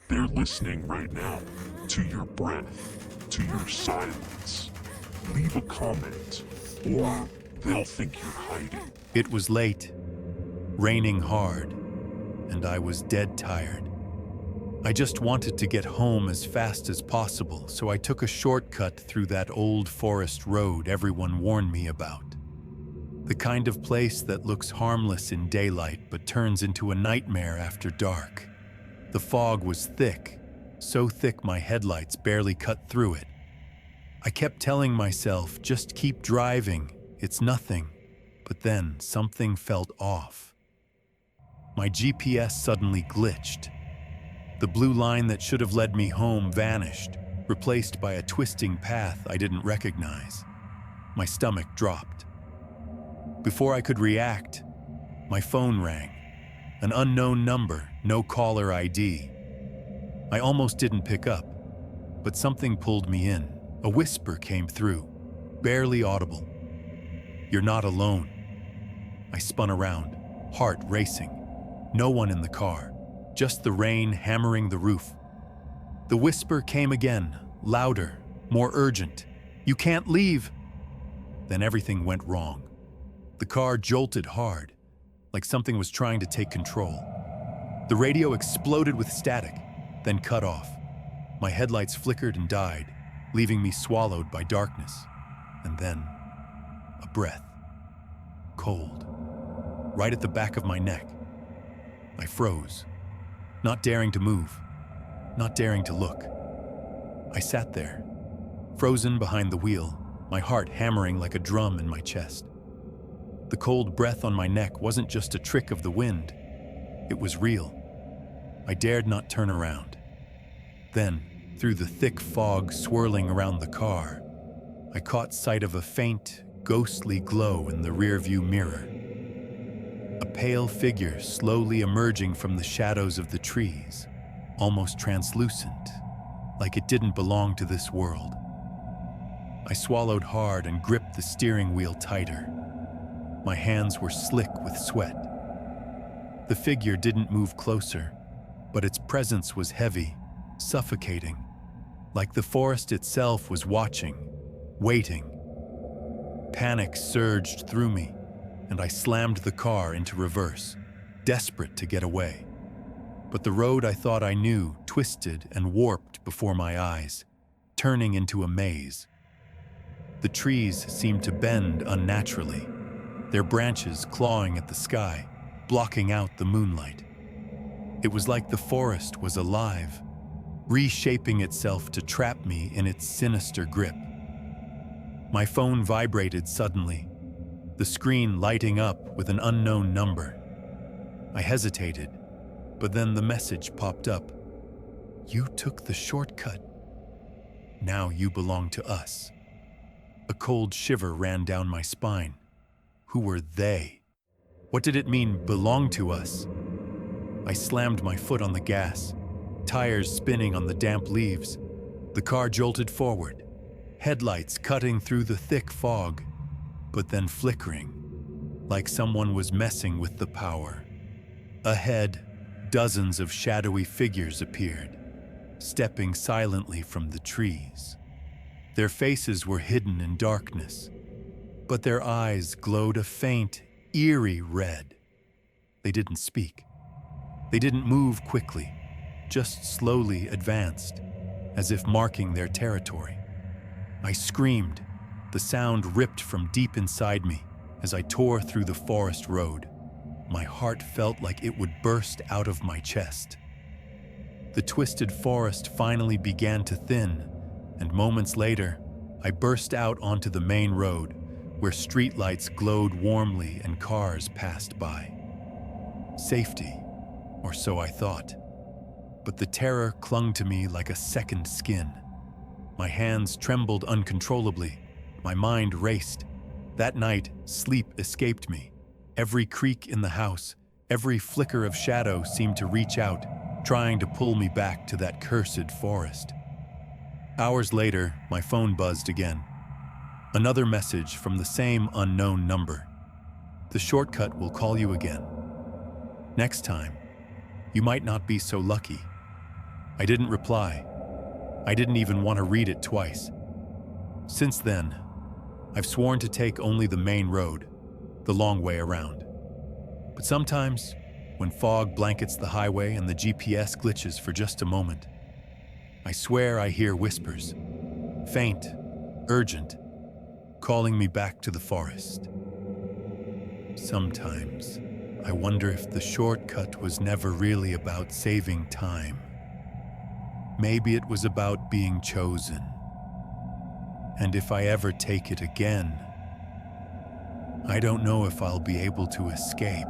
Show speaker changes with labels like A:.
A: They're listening right now to your breath, to your silence. Leave a comment, or they'll think you're hiding.
B: It was late, raining hard, and I was dead tired. I just wanted to get home as fast as possible, so I took a shortcut through that old forest road everyone warned me about. The kind of place that looks harmless in daylight but turns into a nightmare after dark. The fog was thick, so thick my headlights barely cut through it. I kept telling myself, just keep driving, it's nothing. But then something felt off. My GPS suddenly glitched. The blue line that should have led me home vanished, replaced by a twisting path I didn't recognize. My stomach dropped. Before I could react, my phone rang. An unknown number, no caller ID. I almost didn't pick up, but something pulled me in. A whisper came through, barely audible. "You're not alone." I spun around, heart racing. No one in the car, just the rain hammering the roof. The whisper came again, louder, more urgent. "You can't leave." Then everything went wrong. The car jolted hard, like something was trying to take control. The radio exploded with static, then cut off. My headlights flickered and died, leaving me swallowed by darkness. And then, a breath. Cold. Right at the back of my neck. I froze, not daring to move, not daring to look. I sat there, frozen behind the wheel, my heart hammering like a drum in my chest. The cold breath on my neck wasn't just a trick of the wind. It was real. I dared not turn around. Then, through the thick fog swirling around the car, I caught sight of a faint, ghostly glow in the rearview mirror. A pale figure slowly emerging from the shadows of the trees, almost translucent, like it didn't belong to this world. I swallowed hard and gripped the steering wheel tighter. My hands were slick with sweat. The figure didn't move closer, but its presence was heavy, suffocating, like the forest itself was watching, waiting. Panic surged through me, and I slammed the car into reverse, desperate to get away. But the road I thought I knew twisted and warped before my eyes, turning into a maze. The trees seemed to bend unnaturally, their branches clawing at the sky, blocking out the moonlight. It was like the forest was alive, reshaping itself to trap me in its sinister grip. My phone vibrated suddenly, the screen lighting up with an unknown number. I hesitated, but then the message popped up. "You took the shortcut. Now you belong to us." A cold shiver ran down my spine. Who were they? What did it mean, belong to us? I slammed my foot on the gas, tires spinning on the damp leaves. The car jolted forward, headlights cutting through the thick fog, but then flickering, like someone was messing with the power. Ahead, dozens of shadowy figures appeared, stepping silently from the trees. Their faces were hidden in darkness, but their eyes glowed a faint, eerie red. They didn't speak. They didn't move quickly, just slowly advanced, as if marking their territory. I screamed. The sound ripped from deep inside me as I tore through the forest road. My heart felt like it would burst out of my chest. The twisted forest finally began to thin, and moments later, I burst out onto the main road, where streetlights glowed warmly and cars passed by. Safety, or so I thought. But the terror clung to me like a second skin. My hands trembled uncontrollably. My mind raced. That night, sleep escaped me. Every creak in the house, every flicker of shadow seemed to reach out, trying to pull me back to that cursed forest. Hours later, my phone buzzed again. Another message from the same unknown number. "The shortcut will call you again. Next time, you might not be so lucky." I didn't reply. I didn't even want to read it twice. Since then, I've sworn to take only the main road, the long way around. But sometimes, when fog blankets the highway and the GPS glitches for just a moment, I swear I hear whispers, faint, urgent, calling me back to the forest. Sometimes, I wonder if the shortcut was never really about saving time. Maybe it was about being chosen. And if I ever take it again, I don't know if I'll be able to escape.